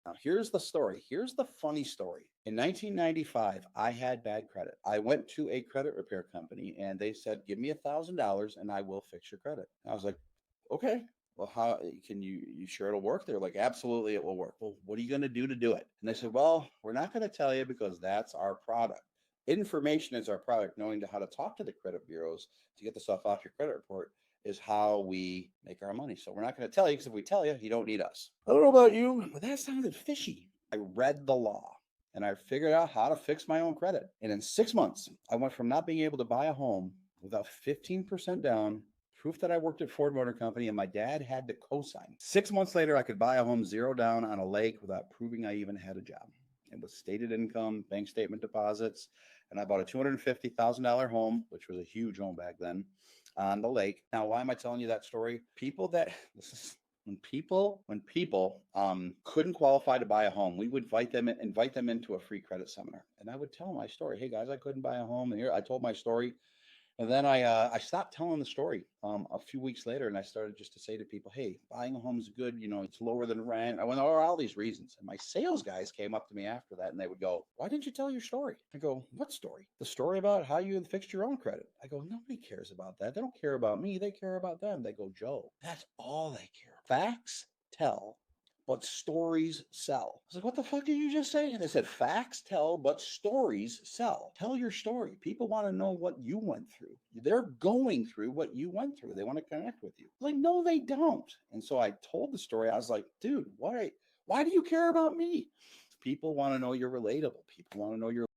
Now, here's the story. Here's the funny story. In 1995, I had bad credit. I went to a credit repair company and they said, "Give me $1,000 and I will fix your credit." I was like, "Okay. Well, how can you sure it'll work?" They're like, "Absolutely, it will work." "Well, what are you going to do it?" And they said, "Well, we're not going to tell you because that's our product. Information is our product. Knowing how to talk to the credit bureaus to get the stuff off your credit report is how we make our money. So we're not going to tell you because if we tell you, you don't need us." I don't know about you, but that sounded fishy. I read the law and I figured out how to fix my own credit. And in 6 months, I went from not being able to buy a home without 15% down, proof that I worked at Ford Motor Company and my dad had to co-sign. 6 months later, I could buy a home zero down on a lake without proving I even had a job. It was stated income, bank statement deposits, and I bought a $250,000 home, which was a huge home back then, on the lake. Now, why am I telling you that story? People that this is when people couldn't qualify to buy a home, we would invite them into a free credit seminar, and I would tell them my story. "Hey guys, I couldn't buy a home, and here I told my story." And then I stopped telling the story a few weeks later, and I started just to say to people, "Hey, buying a home is good. You know, it's lower than rent." I went over all these reasons, and my sales guys came up to me after that, and they would go, "Why didn't you tell your story?" I go, "What story?" "The story about how you fixed your own credit." I go, "Nobody cares about that. They don't care about me. They care about them." They go, "Joe, that's all they care about. Facts tell, but stories sell." I was like, "What the fuck did you just say?" And they said, "Facts tell, but stories sell." Tell your story. People want to know what you went through. They're going through what you went through. They want to connect with you. Like, no, they don't. And so I told the story. I was like, "Dude, why do you care about me?" People want to know you're relatable. People want to know you're